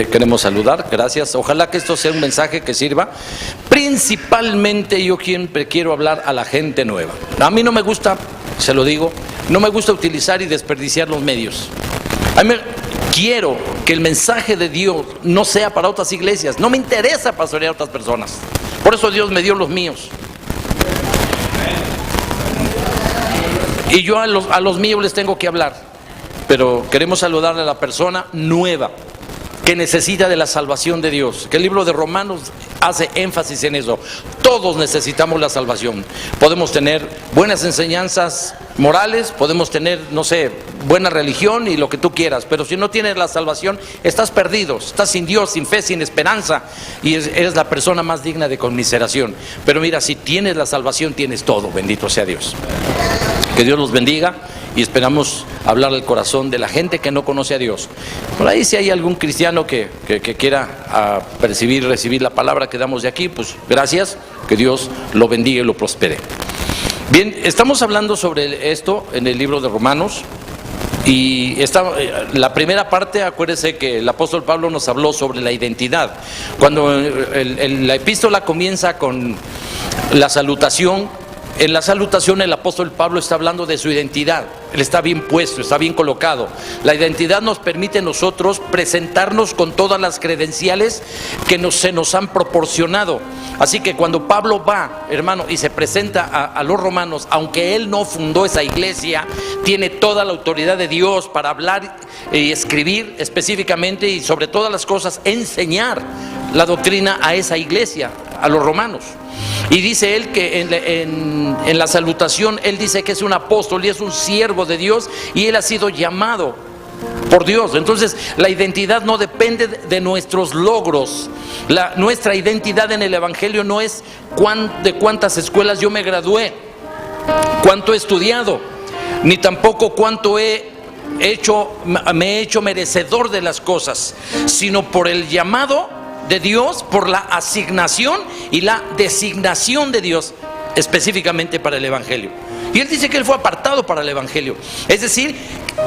queremos saludar, gracias. Ojalá que esto sea un mensaje que sirva. Principalmente yo siempre quiero hablar a la gente nueva. A mí no me gusta, se lo digo, no me gusta utilizar y desperdiciar los medios. Quiero que el mensaje de Dios no sea para otras iglesias. No me interesa pastorear a otras personas. Por eso Dios me dio los míos. Y yo a los míos les tengo que hablar. Pero queremos saludarle a la persona nueva que necesita de la salvación de Dios. Que el libro de Romanos hace énfasis en eso. Todos necesitamos la salvación. Podemos tener buenas enseñanzas morales, podemos tener, no sé, buena religión y lo que tú quieras, pero si no tienes la salvación, estás perdido, estás sin Dios, sin fe, sin esperanza, y eres la persona más digna de conmiseración. Pero mira, si tienes la salvación, tienes todo. Bendito sea Dios. Que Dios los bendiga. Y esperamos hablar al corazón de la gente que no conoce a Dios. Por ahí si hay algún cristiano que quiera recibir la palabra que damos de aquí, pues gracias, que Dios lo bendiga y lo prospere. Bien, estamos hablando sobre esto en el libro de Romanos. Y la primera parte, acuérdese que el apóstol Pablo nos habló sobre la identidad. Cuando la epístola comienza con la salutación, en la salutación el apóstol Pablo está hablando de su identidad. Él está bien puesto, está bien colocado. La identidad nos permite a nosotros presentarnos con todas las credenciales que se nos han proporcionado. Así que cuando Pablo va, hermano, y se presenta a los romanos, aunque él no fundó esa iglesia, tiene toda la autoridad de Dios para hablar y escribir específicamente y sobre todas las cosas enseñar la doctrina a esa iglesia, a los romanos. Y dice él que en la salutación, él dice que es un apóstol y es un siervo de Dios y él ha sido llamado por Dios. Entonces la identidad no depende de nuestros logros. Nuestra identidad en el evangelio no es de cuántas escuelas yo me gradué, cuánto he estudiado, ni tampoco cuánto me he hecho merecedor de las cosas, sino por el llamado de Dios, por la asignación y la designación de Dios específicamente para el evangelio. Y él dice que él fue apartado para el evangelio. Es decir,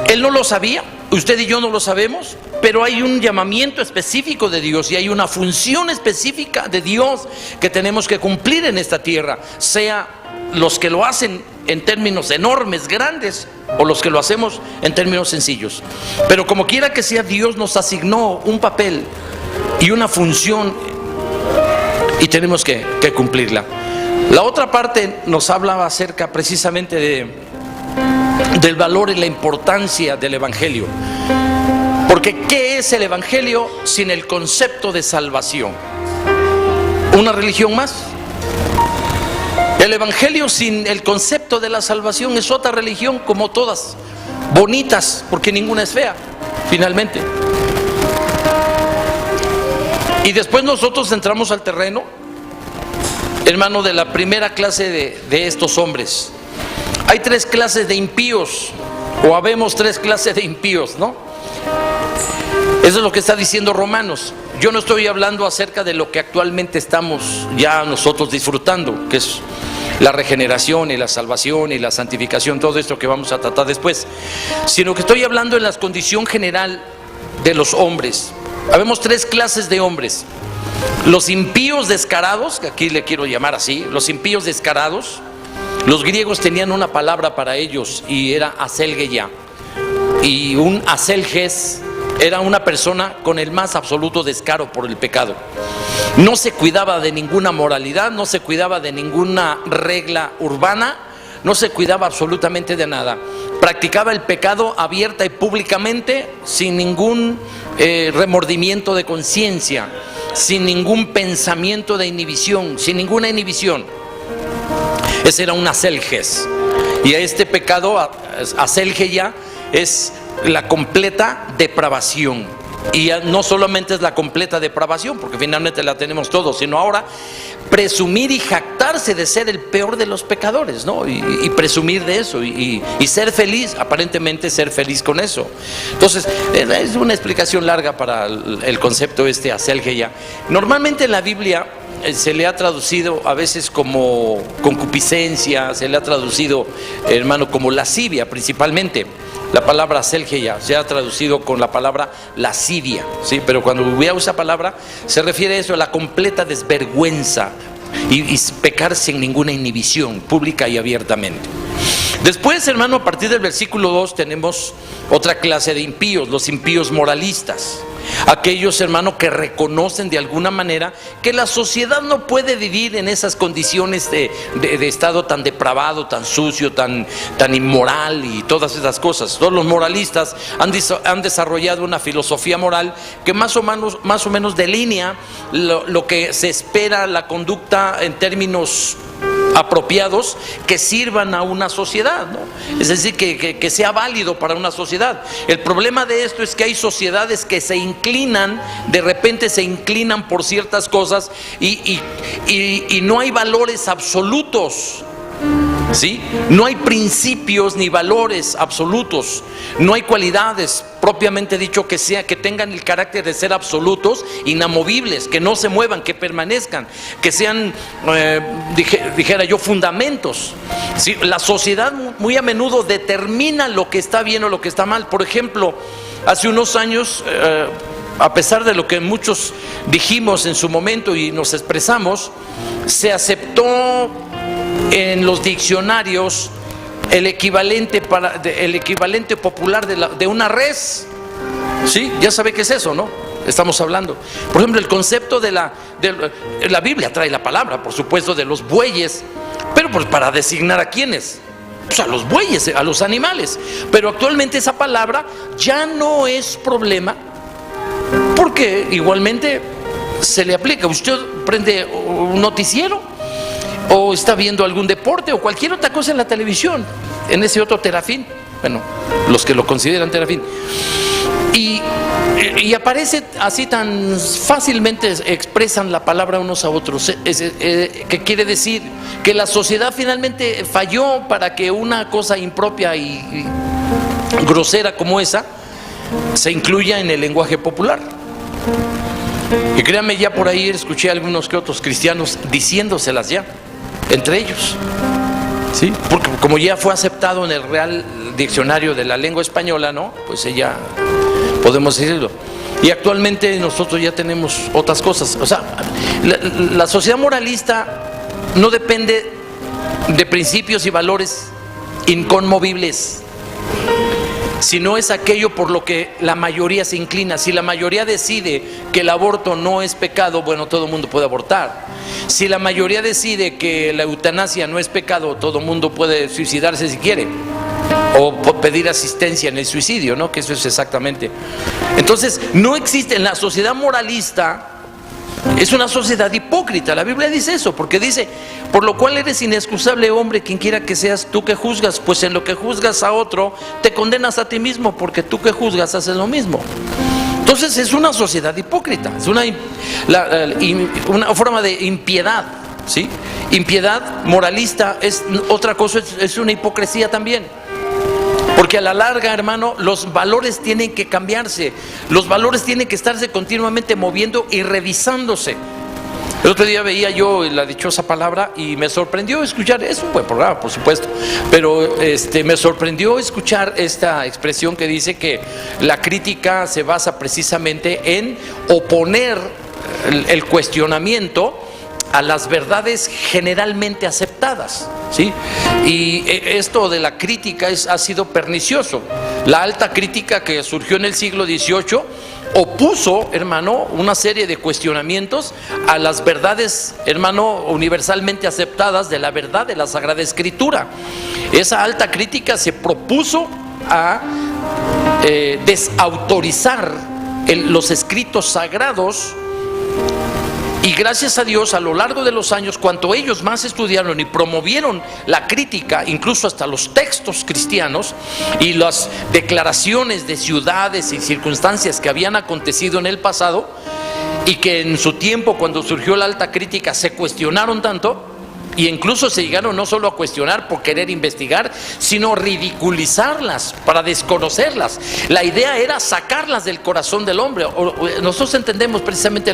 él no lo sabía, usted y yo no lo sabemos, pero hay un llamamiento específico de Dios y hay una función específica de Dios que tenemos que cumplir en esta tierra, sea los que lo hacen en términos enormes, grandes, o los que lo hacemos en términos sencillos. Pero como quiera que sea, Dios nos asignó un papel y una función y tenemos que cumplirla. La otra parte nos hablaba acerca precisamente del valor y la importancia del evangelio. Porque ¿qué es el evangelio sin el concepto de salvación? ¿Una religión más? El evangelio sin el concepto de la salvación es otra religión como todas, bonitas, porque ninguna es fea, finalmente. Y después nosotros entramos al terreno, hermano, de la primera clase de estos hombres. Hay tres clases de impíos, o habemos tres clases de impíos, ¿no? Eso es lo que está diciendo Romanos. Yo no estoy hablando acerca de lo que actualmente estamos ya nosotros disfrutando, que es la regeneración y la salvación y la santificación, todo esto que vamos a tratar después, sino que estoy hablando en la condición general de los hombres. Habemos tres clases de hombres: los impíos descarados, que aquí le quiero llamar así, los impíos descarados. Los griegos tenían una palabra para ellos y era aselgeia, y un aselges era una persona con el más absoluto descaro por el pecado. No se cuidaba de ninguna moralidad, no se cuidaba de ninguna regla urbana, no se cuidaba absolutamente de nada. Practicaba el pecado abierta y públicamente, sin ningún remordimiento de conciencia, sin ningún pensamiento de inhibición, sin ninguna inhibición. Ese era un aselges. Y a este pecado, aselgeia, es la completa depravación. Y no solamente es la completa depravación, porque finalmente la tenemos todos, sino ahora presumir y jactarse de ser el peor de los pecadores, ¿no? Y presumir de eso y ser feliz, aparentemente ser feliz con eso. Entonces, es una explicación larga para el concepto aselgeia. Normalmente en la Biblia se le ha traducido a veces como concupiscencia, se le ha traducido, hermano, como lascivia principalmente. La palabra selgeia se ha traducido con la palabra lascivia, ¿sí? Pero cuando hubiera esa palabra se refiere a eso, a la completa desvergüenza y pecar sin ninguna inhibición, pública y abiertamente. Después, hermano, a partir del versículo 2 tenemos otra clase de impíos, los impíos moralistas. Aquellos, hermano, que reconocen de alguna manera que la sociedad no puede vivir en esas condiciones de estado tan depravado, tan sucio, tan inmoral y todas esas cosas. Todos los moralistas han desarrollado una filosofía moral que más o menos delinea lo que se espera, la conducta en términos apropiados que sirvan a una sociedad, ¿no? Es decir, que sea válido para una sociedad. El problema de esto es que hay sociedades que se inclinan, de repente se inclinan por ciertas cosas y no hay valores absolutos, ¿sí? No hay principios ni valores absolutos, no hay cualidades propiamente dicho que tengan el carácter de ser absolutos, inamovibles, que no se muevan, que permanezcan, que sean, dijera yo, fundamentos, ¿sí? La sociedad muy a menudo determina lo que está bien o lo que está mal. Por ejemplo, hace unos años, a pesar de lo que muchos dijimos en su momento y nos expresamos, se aceptó en los diccionarios el equivalente popular de una res, ¿sí? Ya sabe qué es eso, ¿no? Estamos hablando, por ejemplo, el concepto de la Biblia trae la palabra, por supuesto, de los bueyes, pero pues para designar a quiénes, pues a los bueyes, a los animales. Pero actualmente esa palabra ya no es problema, porque igualmente se le aplica. Usted prende un noticiero o está viendo algún deporte o cualquier otra cosa en la televisión, en ese otro terafín, bueno, los que lo consideran terafín, y aparece así tan fácilmente, expresan la palabra unos a otros, que quiere decir que la sociedad finalmente falló para que una cosa impropia y grosera como esa se incluya en el lenguaje popular. Y créanme, ya por ahí escuché a algunos que otros cristianos diciéndoselas ya entre ellos, ¿sí? Porque como ya fue aceptado en el Real Diccionario de la Lengua Española, ¿no? Pues ya podemos decirlo. Y actualmente nosotros ya tenemos otras cosas. O sea, la sociedad moralista no depende de principios y valores inconmovibles, sino es aquello por lo que la mayoría se inclina. Si la mayoría decide que el aborto no es pecado, bueno, todo el mundo puede abortar. Si la mayoría decide que la eutanasia no es pecado, todo el mundo puede suicidarse si quiere, o pedir asistencia en el suicidio, ¿no? Que eso es exactamente. Entonces, no existe en la sociedad moralista. Es una sociedad hipócrita. La Biblia dice eso, porque dice: por lo cual eres inexcusable, hombre, quien quiera que seas tú que juzgas, pues en lo que juzgas a otro te condenas a ti mismo, porque tú que juzgas haces lo mismo. Entonces es una sociedad hipócrita, es una forma de impiedad, ¿sí? Impiedad moralista es otra cosa, es una hipocresía también. Porque a la larga, hermano, los valores tienen que cambiarse, los valores tienen que estarse continuamente moviendo y revisándose. El otro día veía yo la dichosa palabra y me sorprendió escuchar, es un buen programa, por supuesto, pero me sorprendió escuchar esta expresión que dice que la crítica se basa precisamente en oponer el cuestionamiento a las verdades generalmente aceptadas, ¿sí? Y esto de la crítica ha sido pernicioso. La alta crítica que surgió en el siglo XVIII opuso, hermano, una serie de cuestionamientos a las verdades, hermano, universalmente aceptadas de la verdad de la Sagrada Escritura. Esa alta crítica se propuso a desautorizar los escritos sagrados. Y gracias a Dios, a lo largo de los años, cuanto ellos más estudiaron y promovieron la crítica, incluso hasta los textos cristianos y las declaraciones de ciudades y circunstancias que habían acontecido en el pasado, y que en su tiempo, cuando surgió la alta crítica, se cuestionaron tanto, y incluso se llegaron no solo a cuestionar por querer investigar, sino ridiculizarlas para desconocerlas. La idea era sacarlas del corazón del hombre. Nosotros entendemos precisamente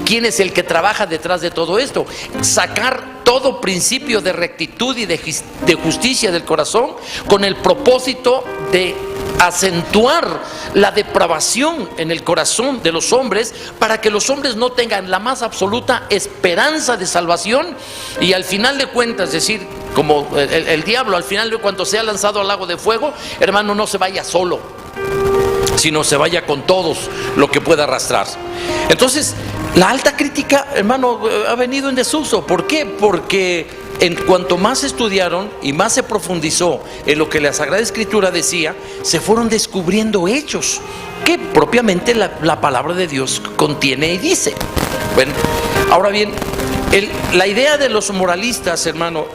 quién es el que trabaja detrás de todo esto. Sacar todo principio de rectitud y de justicia del corazón, con el propósito de acentuar la depravación en el corazón de los hombres, para que los hombres no tengan la más absoluta esperanza de salvación, y al final de cuentas, es decir, como el diablo al final de cuando sea lanzado al lago de fuego, hermano, no se vaya solo, sino se vaya con todos lo que pueda arrastrar. Entonces, la alta crítica, hermano, ha venido en desuso. ¿Por qué? Porque en cuanto más estudiaron y más se profundizó en lo que la Sagrada Escritura decía, se fueron descubriendo hechos que propiamente la palabra de Dios contiene y dice. Bueno, ahora bien, la idea de los moralistas, hermano,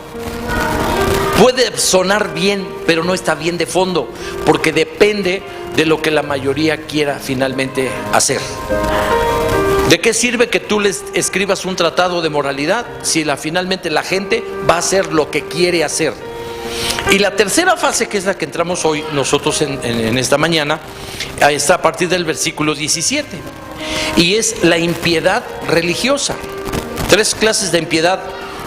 puede sonar bien, pero no está bien de fondo, porque depende de lo que la mayoría quiera finalmente hacer. ¿De qué sirve que tú les escribas un tratado de moralidad si finalmente la gente va a hacer lo que quiere hacer? Y la tercera fase, que es la que entramos hoy nosotros en esta mañana, está a partir del versículo 17, y es la impiedad religiosa. 3 clases de impiedad: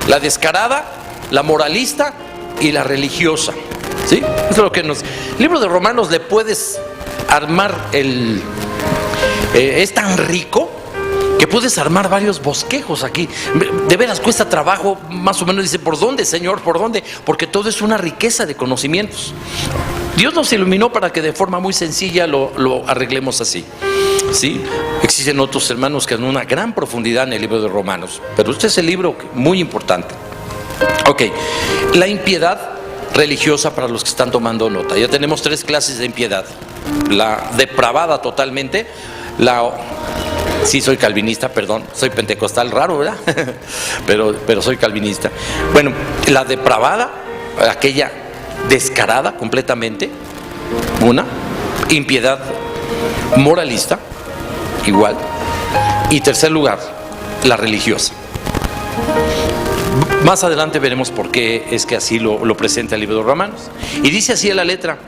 la descarada, la moralista y la religiosa. ¿Sí? Eso es lo que el libro de Romanos le puedes armar es tan rico que puedes armar varios bosquejos aquí. De veras cuesta trabajo, más o menos dice, ¿por dónde, Señor? ¿Por dónde? Porque todo es una riqueza de conocimientos. Dios nos iluminó para que de forma muy sencilla lo arreglemos así. ¿Sí? Existen otros hermanos que dan una gran profundidad en el libro de Romanos, pero este es el libro muy importante. Ok, la impiedad religiosa, para los que están tomando nota. Ya tenemos 3 clases de impiedad: la depravada totalmente, sí, soy calvinista, perdón, soy pentecostal, raro, ¿verdad? pero soy calvinista. Bueno, la depravada, aquella descarada completamente, una impiedad moralista, igual, y tercer lugar, la religiosa. Más adelante veremos por qué es que así lo presenta el libro de Romanos. Y dice así en la letra: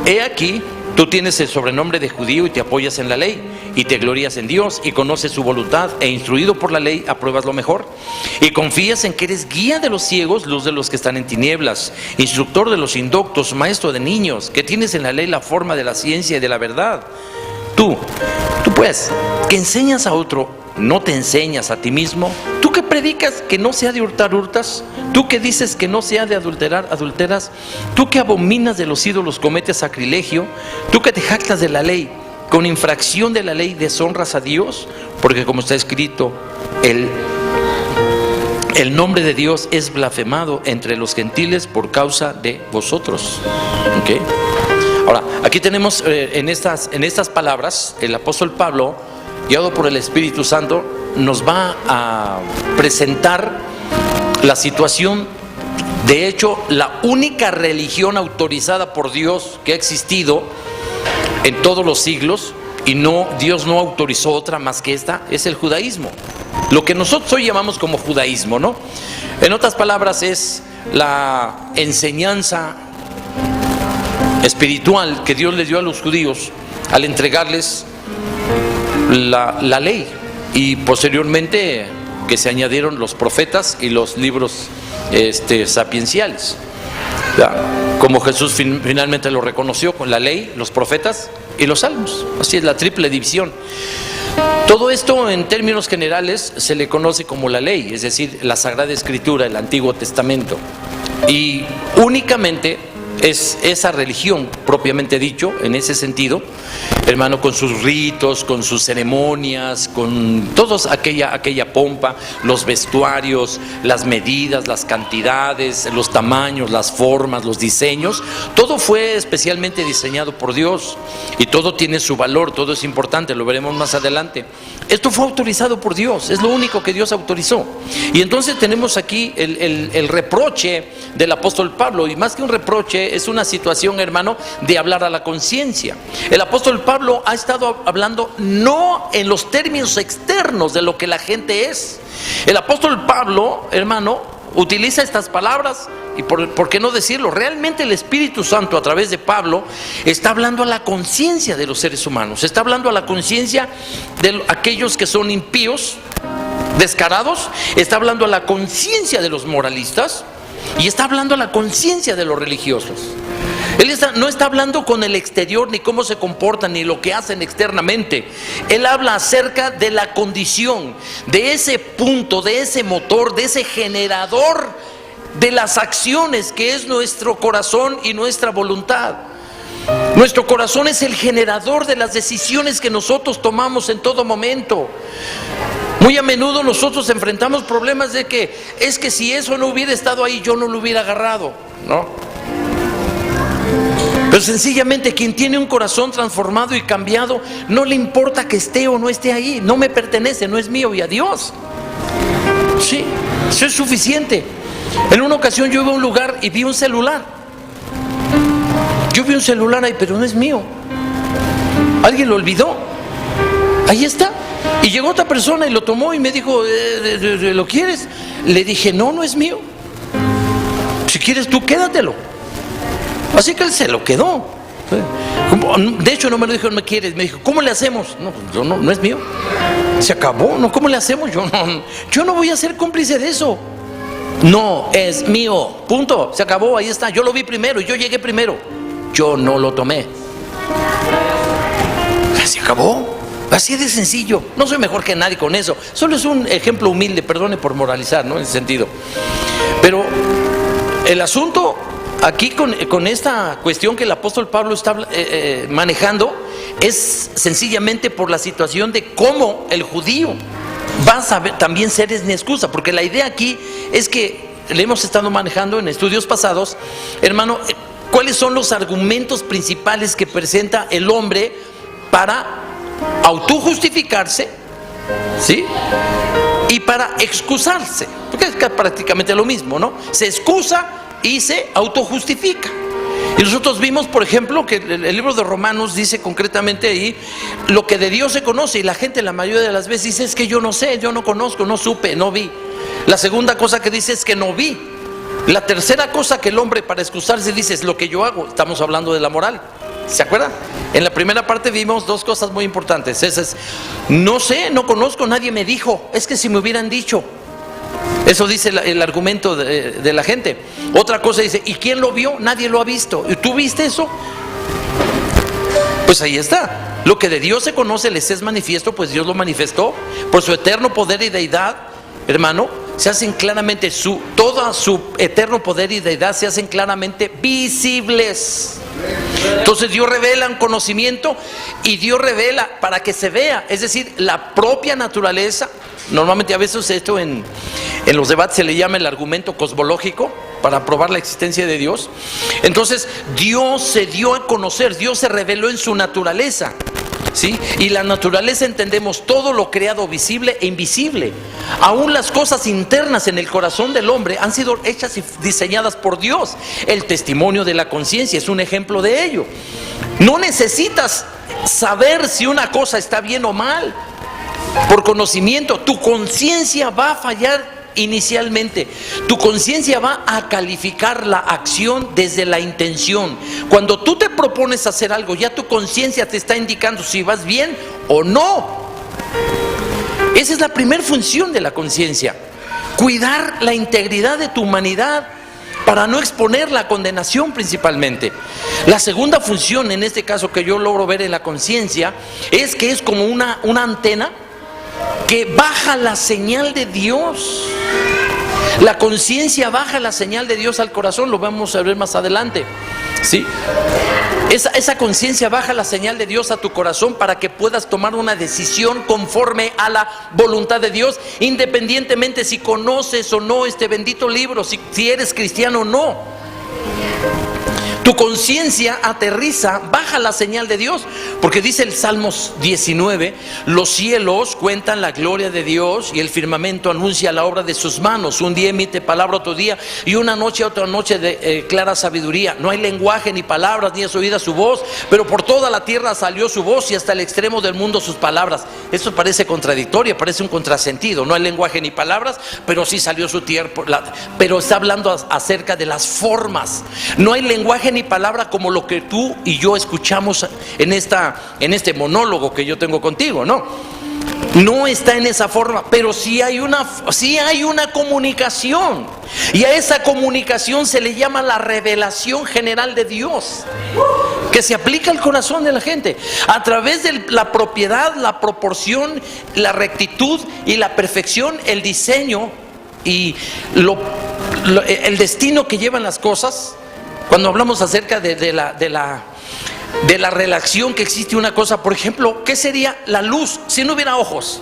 he aquí, tú tienes el sobrenombre de judío y te apoyas en la ley, y te glorías en Dios, y conoces su voluntad, e instruido por la ley apruebas lo mejor, y confías en que eres guía de los ciegos, luz de los que están en tinieblas, instructor de los indoctos, maestro de niños, que tienes en la ley la forma de la ciencia y de la verdad. Tú pues, que enseñas a otro, ¿no te enseñas a ti mismo? Tú que predicas que no se ha de hurtar, hurtas. Tú que dices que no se ha de adulterar, adulteras. Tú que abominas de los ídolos, cometes sacrilegio. Tú que te jactas de la ley, con infracción de la ley deshonras a Dios, porque como está escrito, el nombre de Dios es blasfemado entre los gentiles por causa de vosotros. ¿Okay? Ahora, aquí tenemos en estas palabras, el apóstol Pablo, guiado por el Espíritu Santo, nos va a presentar la situación. De hecho, la única religión autorizada por Dios que ha existido en todos los siglos, y Dios no autorizó otra más que esta, es el judaísmo. Lo que nosotros hoy llamamos como judaísmo, ¿no? En otras palabras, es la enseñanza espiritual que Dios les dio a los judíos al entregarles la ley, y posteriormente que se añadieron los profetas y los libros sapienciales, ¿ya? Como Jesús finalmente lo reconoció con la ley, los profetas y los salmos. Así es, la triple división. Todo esto en términos generales se le conoce como la ley, es decir, la Sagrada Escritura, el Antiguo Testamento. Y únicamente es esa religión, propiamente dicho, en ese sentido, hermano, con sus ritos, con sus ceremonias, con todos aquella pompa, los vestuarios, las medidas, las cantidades, los tamaños, las formas, los diseños, todo fue especialmente diseñado por Dios, y todo tiene su valor, todo es importante, lo veremos más adelante. Esto fue autorizado por Dios, es lo único que Dios autorizó. Y entonces tenemos aquí el reproche del apóstol Pablo, y más que un reproche, es una situación, hermano, de hablar a la conciencia. El apóstol Pablo ha estado hablando no en los términos externos de lo que la gente es. El apóstol Pablo, hermano, utiliza estas palabras, y por qué no decirlo, realmente el Espíritu Santo a través de Pablo está hablando a la conciencia de los seres humanos, está hablando a la conciencia de aquellos que son impíos, descarados, está hablando a la conciencia de los moralistas y está hablando a la conciencia de los religiosos. Él no está hablando con el exterior, ni cómo se comportan, ni lo que hacen externamente. Él habla acerca de la condición, de ese punto, de ese motor, de ese generador de las acciones que es nuestro corazón y nuestra voluntad. Nuestro corazón es el generador de las decisiones que nosotros tomamos en todo momento. Muy a menudo nosotros enfrentamos problemas de que es que si eso no hubiera estado ahí, yo no lo hubiera agarrado, ¿no? Pero sencillamente quien tiene un corazón transformado y cambiado, no le importa que esté o no esté ahí. No me pertenece, no es mío, y a Dios. Sí, eso es suficiente. En una ocasión yo iba a un lugar y vi un celular. Yo vi un celular ahí, pero no es mío. Alguien lo olvidó. Ahí está. Y llegó otra persona y lo tomó y me dijo, ¿lo quieres? Le dije, no es mío. Si quieres tú, quédatelo. Así que él se lo quedó. De hecho no me lo dijo, no me quieres. Me dijo, ¿cómo le hacemos? No es mío. Se acabó. No, ¿cómo le hacemos? Yo no voy a ser cómplice de eso. No es mío. Punto. Se acabó. Ahí está. Yo lo vi primero y yo llegué primero. Yo no lo tomé. Se acabó. Así de sencillo. No soy mejor que nadie con eso. Solo es un ejemplo humilde. Perdone por moralizar, ¿no? En ese sentido. Pero el asunto aquí con esta cuestión que el apóstol Pablo está manejando es sencillamente por la situación de cómo el judío va a saber también ser sin excusa, porque la idea aquí es que le hemos estado manejando en estudios pasados, hermano, cuáles son los argumentos principales que presenta el hombre para autojustificarse, ¿sí? Y para excusarse, porque es prácticamente lo mismo, ¿no? Se excusa y se autojustifica. Y nosotros vimos, por ejemplo, que el libro de Romanos dice concretamente ahí lo que de Dios se conoce, y la gente la mayoría de las veces dice es que yo no sé, yo no conozco, no supe, no vi. La segunda cosa que dice es que no vi. La tercera cosa que el hombre para excusarse dice es lo que yo hago. Estamos hablando de la moral, ¿se acuerdan? En la primera parte vimos dos cosas muy importantes. Esa es, no sé, no conozco, nadie me dijo, es que si me hubieran dicho. Eso dice el argumento de la gente. Otra cosa dice, ¿y quién lo vio? Nadie lo ha visto. ¿Y tú viste eso? Pues ahí está. Lo que de Dios se conoce les es manifiesto, pues Dios lo manifestó. Por su eterno poder y deidad, hermano, se hacen claramente, todo su eterno poder y deidad se hacen claramente visibles. Entonces Dios revela un conocimiento y Dios revela para que se vea, es decir, la propia naturaleza. Normalmente a veces esto en los debates se le llama el argumento cosmológico para probar la existencia de Dios. Entonces Dios se dio a conocer, Dios se reveló en su naturaleza, ¿sí? Y la naturaleza entendemos todo lo creado visible e invisible. Aún las cosas internas en el corazón del hombre han sido hechas y diseñadas por Dios. El testimonio de la conciencia es un ejemplo de ello. No necesitas saber si una cosa está bien o mal por conocimiento. Tu conciencia va a fallar inicialmente. Tu conciencia va a calificar la acción desde la intención. Cuando tú te propones hacer algo, ya tu conciencia te está indicando si vas bien o no. Esa es la primera función de la conciencia: cuidar la integridad de tu humanidad para no exponer la condenación principalmente. La segunda función, en este caso que yo logro ver en la conciencia, es que es como una antena que baja la señal de Dios. La conciencia baja la señal de Dios al corazón, lo vamos a ver más adelante, ¿sí? Esa conciencia baja la señal de Dios a tu corazón para que puedas tomar una decisión conforme a la voluntad de Dios, independientemente si conoces o no este bendito libro, si eres cristiano o no. Tu conciencia aterriza, baja la señal de Dios, porque dice el Salmos 19, los cielos cuentan la gloria de Dios y el firmamento anuncia la obra de sus manos. Un día emite palabra otro día y una noche otra noche de clara sabiduría. No hay lenguaje ni palabras ni es oída su voz, pero por toda la tierra salió su voz y hasta el extremo del mundo sus palabras. Esto parece contradictorio, parece un contrasentido. No hay lenguaje ni palabras, pero sí salió su tierra. Pero está hablando acerca de las formas. No hay lenguaje ni palabra como lo que tú y yo escuchamos en este monólogo que yo tengo contigo, ¿no? No está en esa forma, pero sí hay una comunicación. Y a esa comunicación se le llama la revelación general de Dios, que se aplica al corazón de la gente a través de la propiedad, la proporción, la rectitud y la perfección, el diseño y el destino que llevan las cosas. Cuando hablamos acerca de la relación que existe una cosa, por ejemplo, ¿qué sería la luz si no hubiera ojos?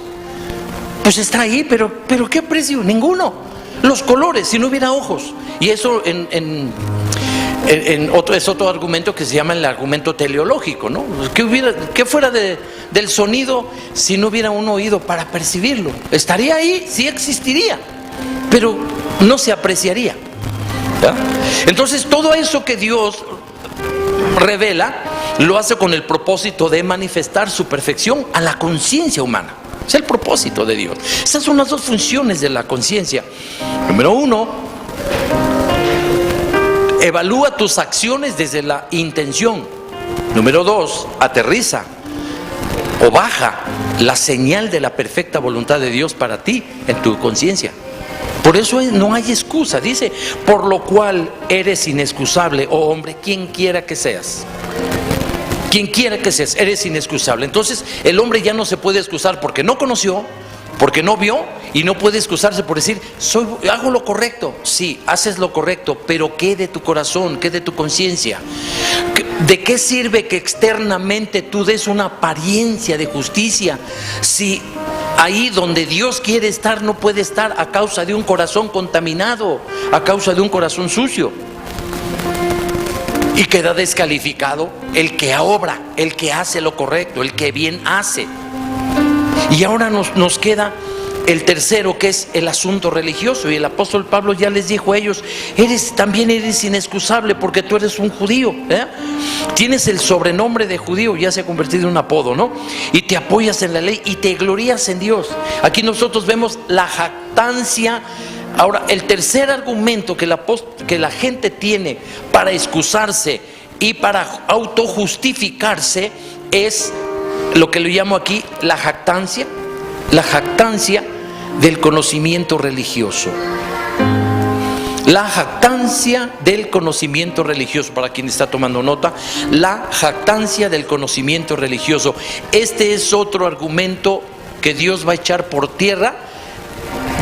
Pues está ahí, pero ¿qué precio? Ninguno. Los colores, si no hubiera ojos. Y eso es otro argumento que se llama el argumento teleológico, ¿no? ¿Qué fuera del sonido si no hubiera un oído para percibirlo? Estaría ahí, sí existiría, pero no se apreciaría, ¿verdad? Entonces todo eso que Dios revela lo hace con el propósito de manifestar su perfección a la conciencia humana. Es el propósito de Dios. Esas son las dos funciones de la conciencia. Número uno, evalúa tus acciones desde la intención. Número dos, aterriza o baja la señal de la perfecta voluntad de Dios para ti en tu conciencia. Por eso no hay excusa. Dice, por lo cual eres inexcusable, oh hombre, quien quiera que seas. Quien quiera que seas, eres inexcusable. Entonces el hombre ya no se puede excusar porque no conoció, porque no vio, y no puede excusarse por decir, hago lo correcto. Sí, haces lo correcto, pero ¿qué de tu corazón? ¿Qué de tu conciencia? ¿De qué sirve que externamente tú des una apariencia de justicia si ahí donde Dios quiere estar no puede estar a causa de un corazón contaminado, a causa de un corazón sucio? Y queda descalificado el que obra, el que hace lo correcto, el que bien hace. Y ahora nos queda el tercero, que es el asunto religioso. Y el apóstol Pablo ya les dijo a ellos, también eres inexcusable porque tú eres un judío, ¿eh? Tienes el sobrenombre de judío, ya se ha convertido en un apodo, ¿no? Y te apoyas en la ley y te glorías en Dios. Aquí nosotros vemos la jactancia. Ahora, el tercer argumento que la gente tiene para excusarse y para autojustificarse es lo que le llamo aquí la jactancia del conocimiento religioso. La jactancia del conocimiento religioso, para quien está tomando nota, la jactancia del conocimiento religioso. Este es otro argumento que Dios va a echar por tierra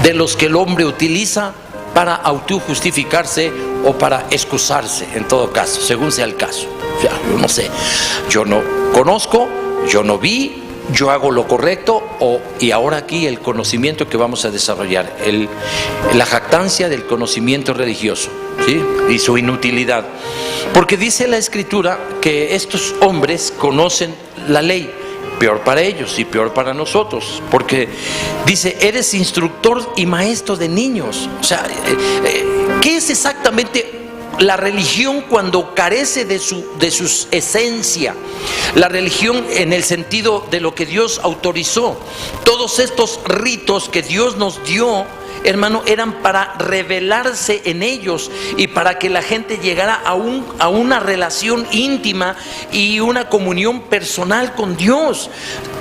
de los que el hombre utiliza para autojustificarse o para excusarse, en todo caso, según sea el caso. O sea, yo no sé, yo no conozco, yo no vi, yo hago lo correcto, y ahora aquí el conocimiento que vamos a desarrollar, la jactancia del conocimiento religioso, ¿sí? Y su inutilidad. Porque dice la Escritura que estos hombres conocen la ley. Peor para ellos y peor para nosotros, porque dice, eres instructor y maestro de niños. O sea, ¿qué es exactamente la religión cuando carece de su esencia? La religión en el sentido de lo que Dios autorizó. Todos estos ritos que Dios nos dio, hermano, eran para revelarse en ellos y para que la gente llegara a una relación íntima y una comunión personal con Dios.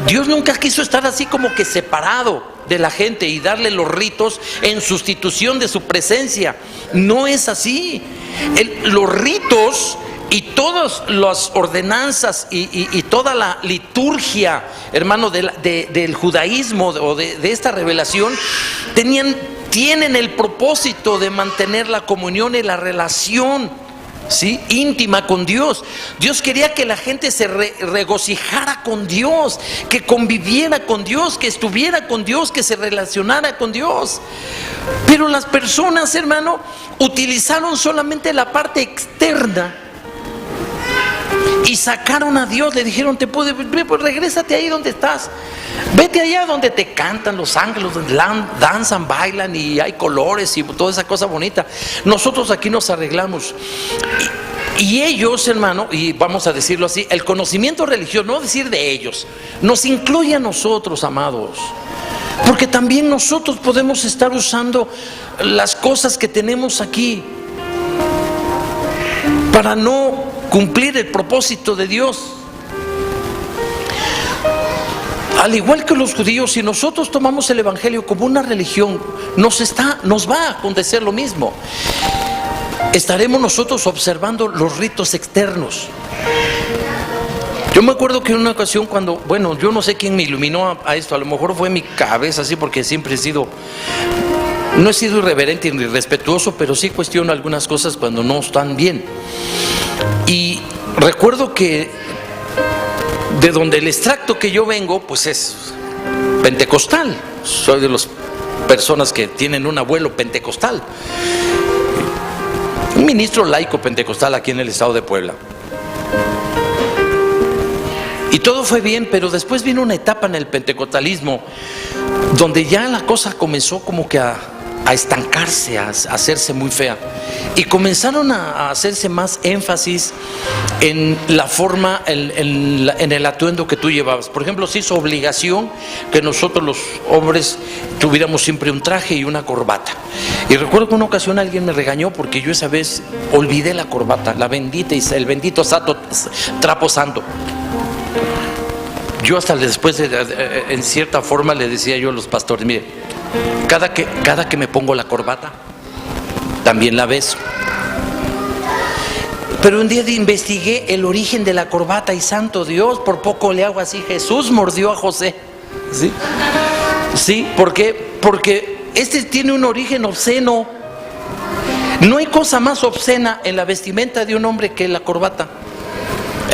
Dios nunca quiso estar así como que separado de la gente y darle los ritos en sustitución de su presencia. No es así. Los ritos y todas las ordenanzas y toda la liturgia, hermano, del judaísmo o de esta revelación tienen el propósito de mantener la comunión y la relación, ¿sí?, íntima con Dios. Dios quería que la gente se regocijara con Dios, que conviviera con Dios, que estuviera con Dios, que se relacionara con Dios. Pero las personas, hermano, utilizaron solamente la parte externa y sacaron a Dios. Le dijeron, pues regrésate ahí donde estás, vete allá donde te cantan los ángeles, donde danzan, bailan y hay colores y toda esa cosa bonita. Nosotros aquí nos arreglamos. Y ellos, hermano, y vamos a decirlo así, el conocimiento religioso, no decir de ellos, nos incluye a nosotros, amados, porque también nosotros podemos estar usando las cosas que tenemos aquí para no cumplir el propósito de Dios. Al igual que los judíos, si nosotros tomamos el evangelio como una religión, nos va a acontecer lo mismo. Estaremos nosotros observando los ritos externos. Yo me acuerdo que en una ocasión cuando, bueno, yo no sé quién me iluminó a esto, a lo mejor fue mi cabeza, así, porque siempre no he sido irreverente ni irrespetuoso, pero sí cuestiono algunas cosas cuando no están bien. Y recuerdo que de donde el extracto que yo vengo, pues es pentecostal. Soy de las personas que tienen un abuelo pentecostal, un ministro laico pentecostal aquí en el estado de Puebla. Y todo fue bien, pero después vino una etapa en el pentecostalismo donde ya la cosa comenzó como que a estancarse, a hacerse muy fea. Y comenzaron a hacerse más énfasis en la forma, en el atuendo que tú llevabas. Por ejemplo, se hizo obligación que nosotros los hombres tuviéramos siempre un traje y una corbata. Y recuerdo que una ocasión alguien me regañó porque yo esa vez olvidé la corbata, el bendito trapo santo. Yo hasta después, en cierta forma, le decía yo a los pastores: mire, cada que me pongo la corbata, también la beso. Pero un día investigué el origen de la corbata y santo Dios, por poco le hago así: Jesús mordió a José. ¿Sí? ¿Sí? ¿Por qué? Porque este tiene un origen obsceno. No hay cosa más obscena en la vestimenta de un hombre que la corbata.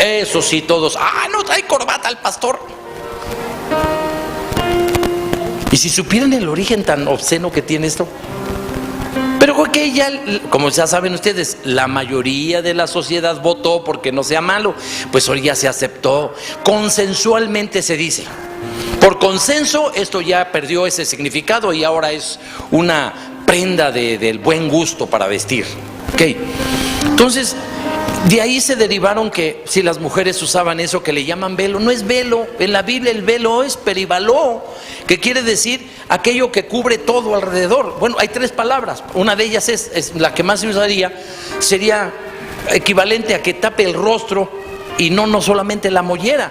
Eso sí, todos: no trae corbata al pastor. Y si supieran el origen tan obsceno que tiene esto. Pero que ya, como ya saben ustedes, la mayoría de la sociedad votó porque no sea malo, pues hoy ya se aceptó. Consensualmente se dice. Por consenso esto ya perdió ese significado y ahora es una prenda del buen gusto para vestir. ¿Okay? Entonces, de ahí se derivaron que si las mujeres usaban eso que le llaman velo, no es velo. En la Biblia el velo es peribaló, que quiere decir aquello que cubre todo alrededor. Bueno, hay 3 palabras. Una de ellas es la que más se usaría, sería equivalente a que tape el rostro y no solamente la mollera.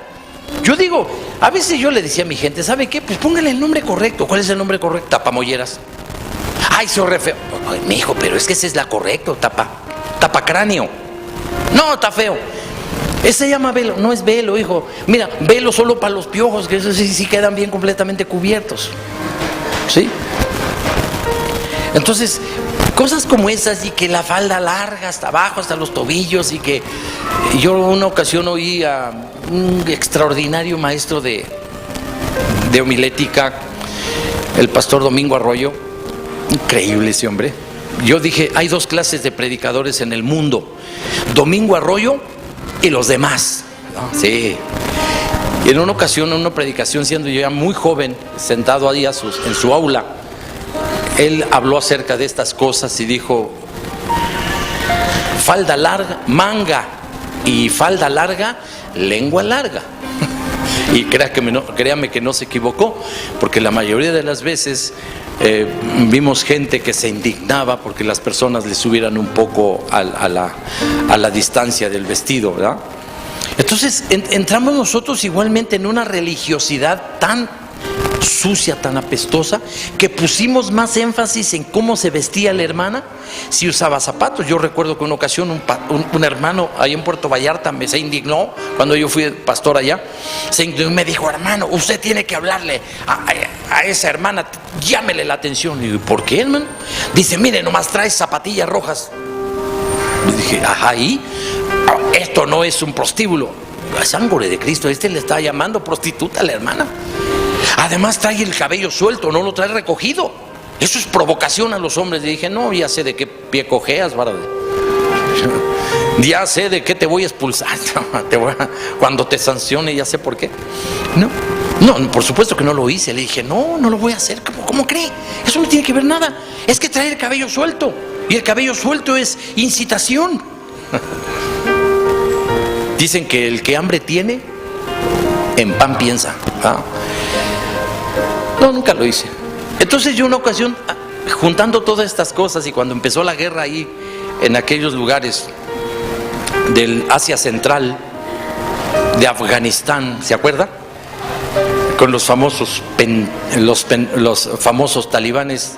Yo digo, a veces yo le decía a mi gente: ¿sabe qué? Pues póngale el nombre correcto. ¿Cuál es el nombre correcto? Tapamolleras. Ay, se re feo. Mi hijo, pero es que ese es la correcta, tapacráneo. No, está feo. Ese se llama velo, no es velo, hijo. Mira, velo solo para los piojos, que esos sí quedan bien completamente cubiertos. ¿Sí? Entonces, cosas como esas, y que la falda larga hasta abajo, hasta los tobillos, y que yo una ocasión oí a un extraordinario maestro de homilética, el pastor Domingo Arroyo. Increíble ese hombre. Yo dije: hay 2 clases de predicadores en el mundo: Domingo Arroyo y los demás, ¿no? Sí. Y en una ocasión, en una predicación, siendo yo ya muy joven, sentado ahí en su aula, él habló acerca de estas cosas y dijo: falda larga, manga y falda larga, lengua larga. Y créame que no se equivocó, porque la mayoría de las veces vimos gente que se indignaba porque las personas le subieran un poco a la distancia del vestido, ¿verdad? Entonces entramos nosotros igualmente en una religiosidad tan sucia, tan apestosa, que pusimos más énfasis en cómo se vestía la hermana, si usaba zapatos. Yo recuerdo que una ocasión un hermano ahí en Puerto Vallarta se indignó cuando yo fui pastor allá. Se indignó y me dijo: hermano, usted tiene que hablarle a esa hermana, llámele la atención. Y yo: ¿por qué, hermano? Dice: mire, nomás trae zapatillas rojas. Y dije: ajá, ¿y? Esto no es un prostíbulo. La sangre de Cristo, le está llamando prostituta a la hermana. Además trae el cabello suelto, no lo trae recogido. Eso es provocación a los hombres. Le dije: no, ya sé de qué pie cojeas, ¿verdad? Ya sé de qué te voy a expulsar. Cuando te sancione, ya sé por qué. No, por supuesto que no lo hice. Le dije: no lo voy a hacer. ¿Cómo cree? Eso no tiene que ver nada. Es que trae el cabello suelto, y el cabello suelto es incitación. Dicen que el que hambre tiene, en pan piensa. No, nunca lo hice. Entonces yo una ocasión, juntando todas estas cosas, y cuando empezó la guerra ahí en aquellos lugares del Asia Central, de Afganistán, ¿se acuerda? con los famosos los famosos talibanes.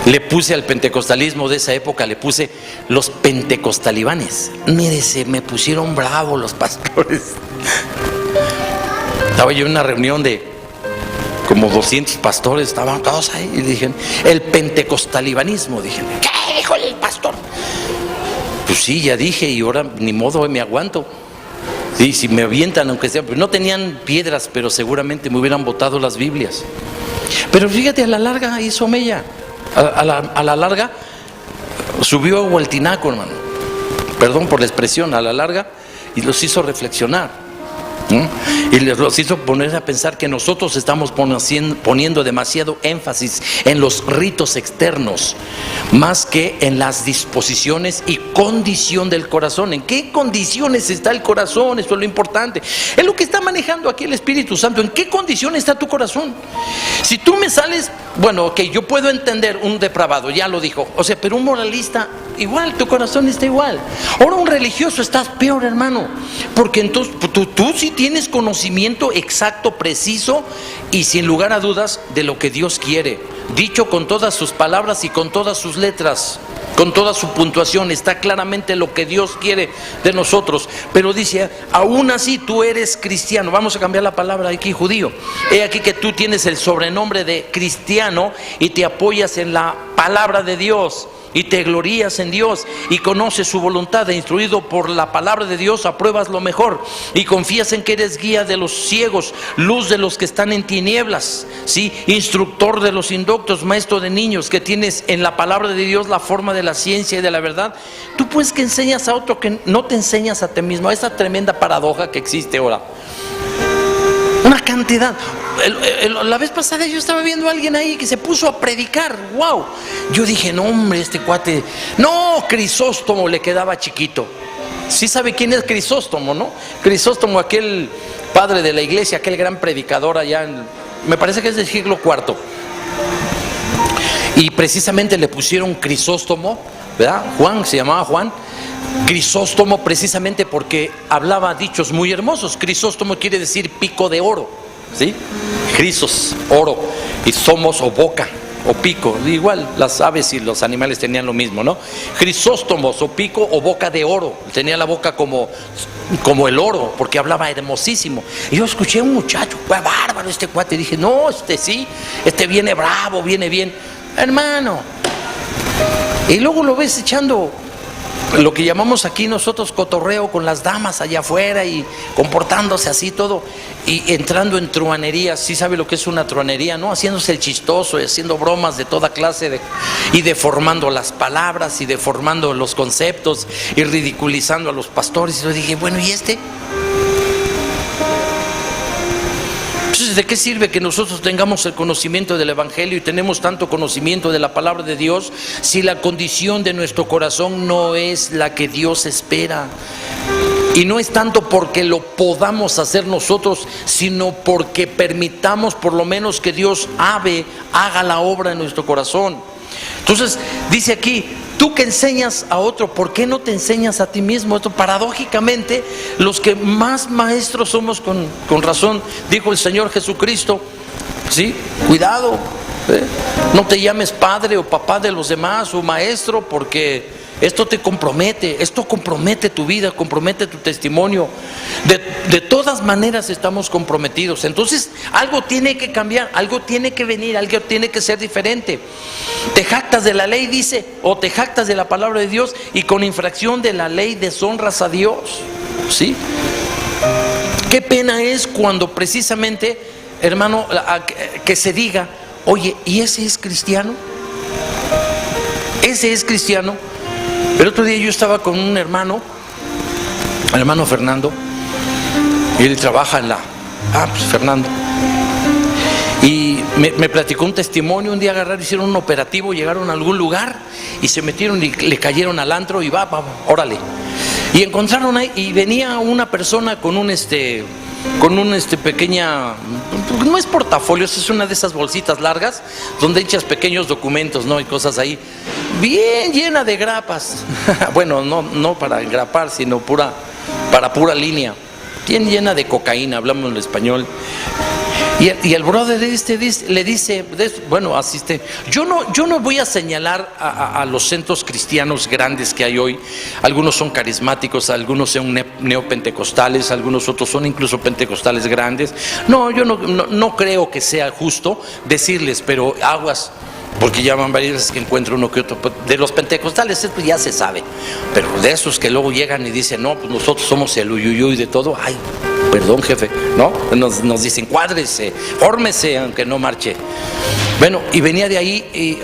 Le puse al pentecostalismo de esa época, le puse los pentecostalibanes. Mire, se me pusieron bravos los pastores. Estaba yo en una reunión de como 200 pastores, estaban todos ahí y dijeron, el pentecostalibanismo. Dije, ¿qué dijo el pastor? Pues sí, ya dije, y ahora ni modo, me aguanto. Sí, si me avientan, aunque sea, pues no tenían piedras, pero seguramente me hubieran botado las Biblias. Pero fíjate, a la larga hizo mella. A la larga subió agua al tinaco, hermano. Perdón por la expresión, a la larga, y los hizo reflexionar. Y los hizo poner a pensar que nosotros estamos poniendo demasiado énfasis en los ritos externos más que en las disposiciones y condición del corazón. ¿En qué condiciones está el corazón? Eso es lo importante. Es lo que está manejando aquí el Espíritu Santo. ¿En qué condición está tu corazón? Si tú me sales, bueno, ok, yo puedo entender un depravado, ya lo dijo, o sea, pero un moralista, igual, tu corazón está igual. Ahora un religioso estás peor, hermano, porque entonces tú sí tienes conocimiento exacto, preciso y sin lugar a dudas de lo que Dios quiere, dicho con todas sus palabras y con todas sus letras, con toda su puntuación, está claramente lo que Dios quiere de nosotros. Pero dice, aún así tú eres cristiano. Vamos a cambiar la palabra aquí, judío. He aquí que tú tienes el sobrenombre de cristiano y te apoyas en la palabra de Dios y te glorías en Dios y conoces su voluntad, e instruido por la palabra de Dios apruebas lo mejor y confías en que eres guía de los ciegos, luz de los que están en tinieblas, ¿sí? Instructor de los indoctos, maestro de niños, que tienes en la palabra de Dios la forma de la ciencia y de la verdad. Tú pues que enseñas a otro que no te enseñas a ti mismo. Esa tremenda paradoja que existe ahora. Una cantidad. La vez pasada yo estaba viendo a alguien ahí que se puso a predicar. ¡Wow! Yo dije, no hombre, este cuate. No, Crisóstomo le quedaba chiquito. Sí sabe quién es Crisóstomo, ¿no? Crisóstomo, aquel padre de la iglesia, aquel gran predicador allá, me parece que es del siglo IV. Y precisamente le pusieron Crisóstomo, ¿verdad? Juan, se llamaba Juan. Crisóstomo precisamente porque hablaba dichos muy hermosos. Crisóstomo quiere decir pico de oro, ¿sí? Crisos, oro, y somos o boca o pico, igual las aves y los animales tenían lo mismo, ¿no? Crisóstomos o pico o boca de oro, tenía la boca como el oro, porque hablaba hermosísimo. Y yo escuché a un muchacho, bárbaro este cuate, y dije, no, sí, viene bravo, viene bien, hermano. Y luego lo ves echando lo que llamamos aquí nosotros cotorreo con las damas allá afuera y comportándose así todo y entrando en truanerías. Sí sabe lo que es una truanería, ¿no? Haciéndose el chistoso y haciendo bromas de toda clase y deformando las palabras y deformando los conceptos y ridiculizando a los pastores. Y yo dije, bueno, ¿y este? Entonces, ¿de qué sirve que nosotros tengamos el conocimiento del Evangelio y tenemos tanto conocimiento de la palabra de Dios si la condición de nuestro corazón no es la que Dios espera? Y no es tanto porque lo podamos hacer nosotros, sino porque permitamos por lo menos que Dios haga la obra en nuestro corazón. Entonces, dice aquí, tú que enseñas a otro, ¿por qué no te enseñas a ti mismo? Esto, paradójicamente, los que más maestros somos, con razón, dijo el Señor Jesucristo, ¿sí? Cuidado, no te llames padre o papá de los demás o maestro, porque esto te compromete, esto compromete tu vida, compromete tu testimonio. De todas maneras estamos comprometidos. Entonces algo tiene que cambiar, algo tiene que venir, algo tiene que ser diferente. Te jactas de la ley, dice, o te jactas de la palabra de Dios y con infracción de la ley deshonras a Dios, ¿sí? Qué pena es cuando precisamente, hermano, que se diga, oye, ¿y ese es cristiano? ¿Ese es cristiano? El otro día yo estaba con un hermano, el hermano Fernando, y él trabaja en Fernando, y me platicó un testimonio. Un día hicieron un operativo, llegaron a algún lugar y se metieron y le cayeron al antro y órale. Y encontraron ahí, y venía una persona con un pequeña, no es portafolio, es una de esas bolsitas largas donde echas pequeños documentos, ¿no? Y cosas ahí, bien llena de grapas. Bueno, no para engrapar, sino para pura línea, bien llena de cocaína, hablamos en español. Y el brother le dice, bueno, asiste. Yo no voy a señalar a los centros cristianos grandes que hay hoy. Algunos son carismáticos, algunos son neopentecostales, algunos otros son incluso pentecostales grandes. No, yo no creo que sea justo decirles, pero aguas, porque ya van varias veces que encuentro uno que otro. De los pentecostales pues ya se sabe, pero de esos que luego llegan y dicen, no, pues nosotros somos el uyuyuy de todo. Ay, perdón, jefe, ¿no? Nos dicen, cuádrese, fórmese, aunque no marche. Bueno, y venía de ahí,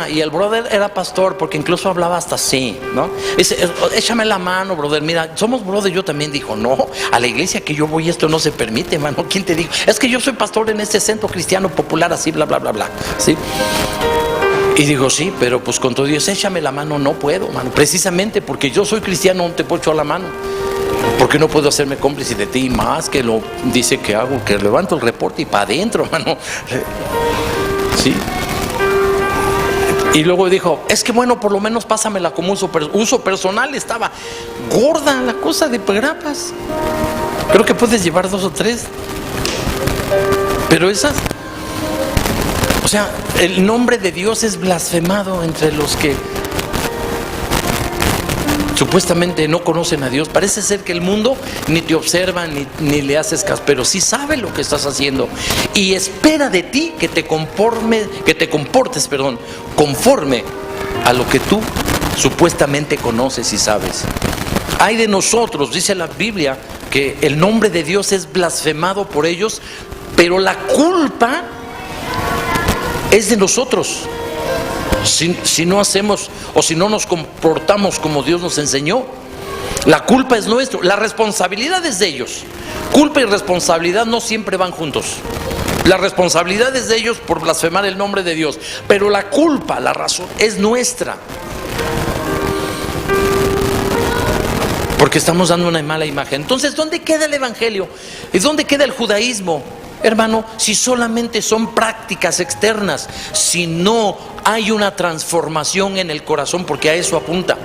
y el brother era pastor, porque incluso hablaba hasta así, ¿no? Dice, échame la mano, brother, mira, somos brother. Yo también dijo, no, a la iglesia que yo voy esto no se permite, mano. ¿Quién te dijo? Es que yo soy pastor en este centro cristiano popular, así, bla, bla, bla, bla, ¿sí? Y digo, sí, pero pues con todo Dios, échame la mano. No puedo, mano, precisamente porque yo soy cristiano, no te puedo echar la mano, porque no puedo hacerme cómplice de ti, más que lo dice que hago, que levanto el reporte y para adentro, mano. Sí. Y luego dijo, es que bueno, por lo menos pásamela como uso personal. Estaba gorda la cosa de grapas. Creo que puedes llevar 2 o 3, pero esas, o sea, el nombre de Dios es blasfemado entre los que supuestamente no conocen a Dios. Parece ser que el mundo ni te observa ni le haces caso, pero sí sabe lo que estás haciendo y espera de ti que te comportes, conforme a lo que tú supuestamente conoces y sabes. Ay de nosotros, dice la Biblia, que el nombre de Dios es blasfemado por ellos, pero la culpa es de nosotros. Si no hacemos o si no nos comportamos como Dios nos enseñó, la culpa es nuestra, la responsabilidad es de ellos. Culpa y responsabilidad no siempre van juntos. La responsabilidad es de ellos por blasfemar el nombre de Dios, pero la culpa, la razón, es nuestra, porque estamos dando una mala imagen. Entonces, ¿dónde queda el evangelio? ¿Y dónde queda el judaísmo? Hermano, si solamente son prácticas externas, si no hay una transformación en el corazón, porque a eso apunta.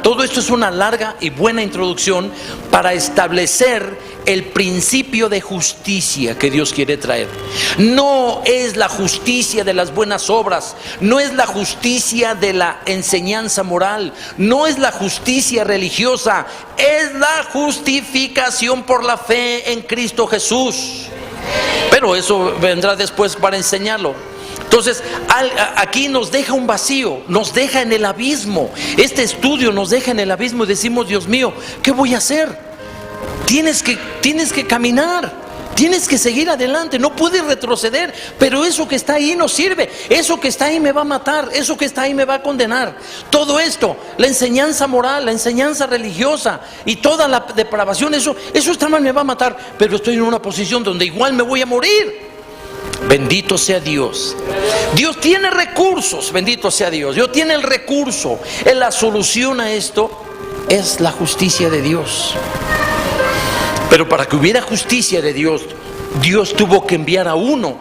Todo esto es una larga y buena introducción para establecer el principio de justicia que Dios quiere traer. No es la justicia de las buenas obras, no es la justicia de la enseñanza moral, no es la justicia religiosa, es la justificación por la fe en Cristo Jesús. Pero eso vendrá después para enseñarlo. Entonces, aquí nos deja un vacío, nos deja en el abismo. Este estudio nos deja en el abismo y decimos, Dios mío, ¿qué voy a hacer? Tienes que caminar, tienes que seguir adelante, no puedes retroceder. Pero eso que está ahí no sirve, eso que está ahí me va a matar, eso que está ahí me va a condenar. Todo esto, la enseñanza moral, la enseñanza religiosa y toda la depravación, eso está mal, me va a matar. Pero estoy en una posición donde igual me voy a morir. Bendito sea Dios. Dios tiene recursos, bendito sea Dios. Dios tiene el recurso. La solución a esto es la justicia de Dios. Pero para que hubiera justicia de Dios, Dios tuvo que enviar a uno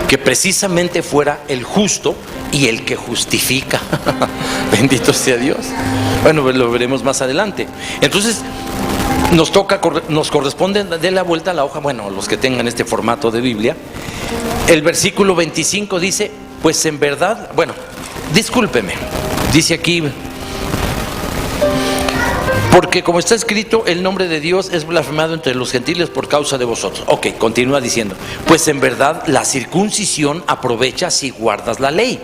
que precisamente fuera el justo y el que justifica. Bendito sea Dios. Bueno, pues lo veremos más adelante. Entonces, nos corresponde darle la vuelta a la hoja, bueno, los que tengan este formato de Biblia. El versículo 25 dice, pues en verdad, bueno, discúlpeme, dice aquí, porque como está escrito, el nombre de Dios es blasfemado entre los gentiles por causa de vosotros. Ok, continúa diciendo, pues en verdad la circuncisión aprovecha si guardas la ley,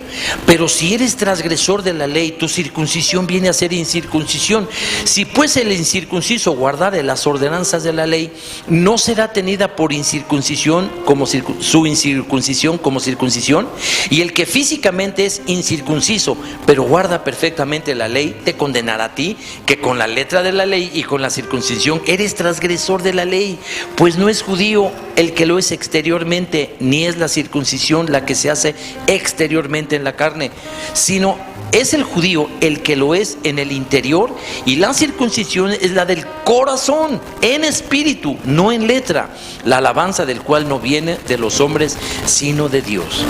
pero si eres transgresor de la ley, tu circuncisión viene a ser incircuncisión. Si pues el incircunciso guardare las ordenanzas de la ley, no será tenida por incircuncisión como su incircuncisión como circuncisión. Y el que físicamente es incircunciso, pero guarda perfectamente la ley, te condenará a ti, que con la letra de la ley y con la circuncisión eres transgresor de la ley. Pues no es judío el que lo es exteriormente, ni es la circuncisión la que se hace exteriormente en la carne, sino es el judío el que lo es en el interior, y la circuncisión es la del corazón, en espíritu, no en letra, la alabanza del cual no viene de los hombres, sino de Dios.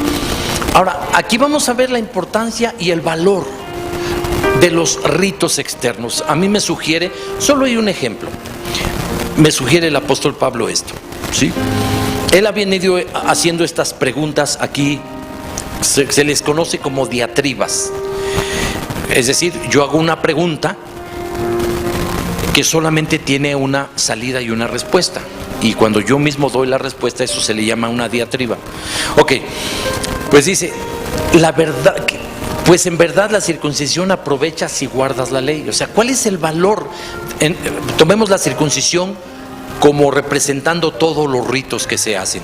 Ahora, aquí vamos a ver la importancia y el valor de los ritos externos. A mí me sugiere, solo hay un ejemplo, me sugiere el apóstol Pablo esto, ¿sí? Él ha venido haciendo estas preguntas aquí, se les conoce como diatribas. Es decir, yo hago una pregunta que solamente tiene una salida y una respuesta. Y cuando yo mismo doy la respuesta, eso se le llama una diatriba. Ok, pues dice, la verdad, pues en verdad la circuncisión aprovecha si guardas la ley. O sea, ¿cuál es el valor? Tomemos la circuncisión como representando todos los ritos que se hacen.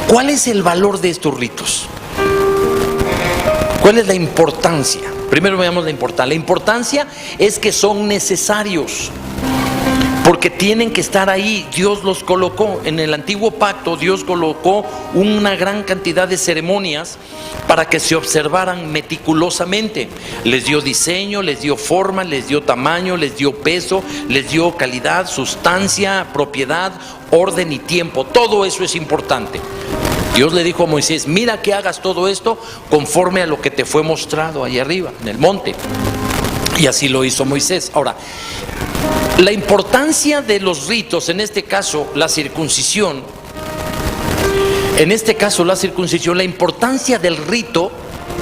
¿Cuál es el valor de estos ritos? ¿Cuál es la importancia? Primero veamos la importancia. La importancia es que son necesarios, porque tienen que estar ahí. Dios los colocó. En el antiguo pacto Dios colocó una gran cantidad de ceremonias para que se observaran meticulosamente. Les dio diseño, les dio forma, les dio tamaño, les dio peso, les dio calidad, sustancia, propiedad, orden y tiempo. Todo eso es importante. Dios le dijo a Moisés, mira que hagas todo esto conforme a lo que te fue mostrado ahí arriba, en el monte. Y así lo hizo Moisés. Ahora, la importancia de los ritos, en este caso la circuncisión, la importancia del rito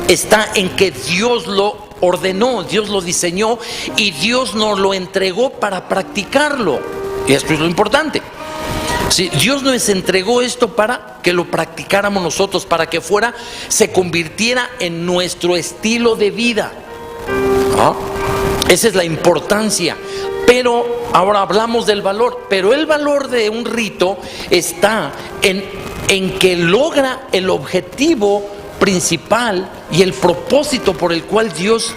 está en que Dios lo ordenó, Dios lo diseñó y Dios nos lo entregó para practicarlo. Y esto es lo importante. Sí, Dios nos entregó esto para que lo practicáramos nosotros, para que se convirtiera en nuestro estilo de vida. ¿Ah? Esa es la importancia. Pero ahora hablamos del valor. Pero el valor de un rito está en que logra el objetivo principal y el propósito por el cual Dios,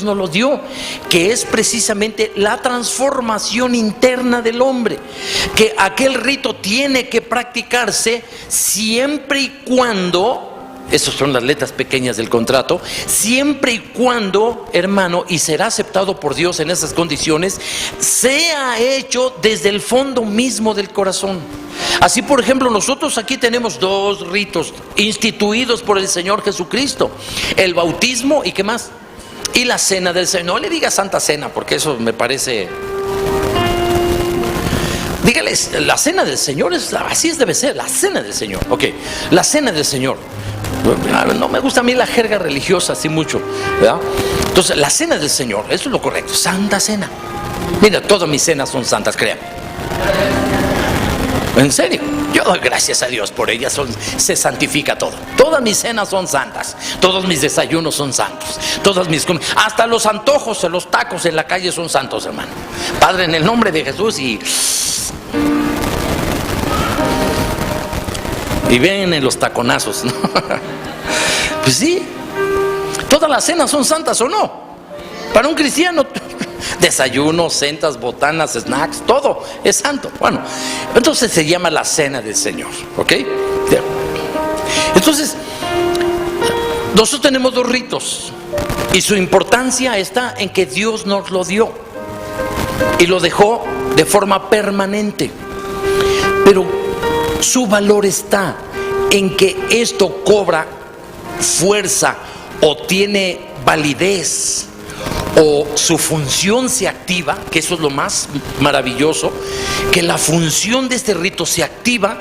nos lo dio, que es precisamente la transformación interna del hombre. Que aquel rito tiene que practicarse siempre y cuando, esas son las letras pequeñas del contrato, siempre y cuando, hermano, y será aceptado por Dios en esas condiciones, sea hecho desde el fondo mismo del corazón. Así, por ejemplo, nosotros aquí tenemos 2 ritos instituidos por el Señor Jesucristo: el bautismo y ¿qué más? Y la cena del Señor. No le diga Santa Cena, porque eso me parece... Dígales, la cena del Señor así debe ser, la cena del Señor. Ok, la cena del Señor. No me gusta a mí la jerga religiosa así mucho, ¿verdad? Entonces, la cena del Señor, eso es lo correcto, Santa Cena. Mira, todas mis cenas son santas, créanme. En serio, yo doy gracias a Dios por ellas, se santifica todo. Todas mis cenas son santas, todos mis desayunos son santos, hasta los antojos, los tacos en la calle son santos, hermano. Padre, en el nombre de Jesús, y vienen los taconazos, ¿no? Pues sí, todas las cenas son santas, ¿o no? Para un cristiano, desayunos, cenas, botanas, snacks, todo es santo. Bueno, entonces se llama la cena del Señor, ¿ok? Entonces, nosotros tenemos 2 ritos y su importancia está en que Dios nos lo dio y lo dejó de forma permanente. Pero su valor está en que esto cobra fuerza o tiene validez, o su función se activa, que eso es lo más maravilloso, que la función de este rito se activa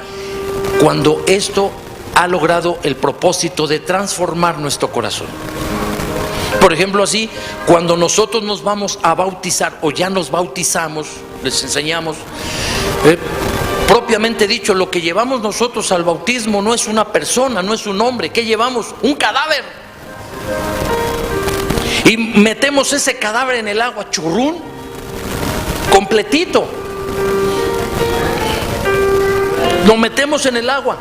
cuando esto ha logrado el propósito de transformar nuestro corazón. Por ejemplo, así, cuando nosotros nos vamos a bautizar o ya nos bautizamos, les enseñamos, propiamente dicho, lo que llevamos nosotros al bautismo no es una persona, no es un hombre. ¿Qué llevamos? Un cadáver. Y metemos ese cadáver en el agua, churrún, completito. Lo metemos en el agua.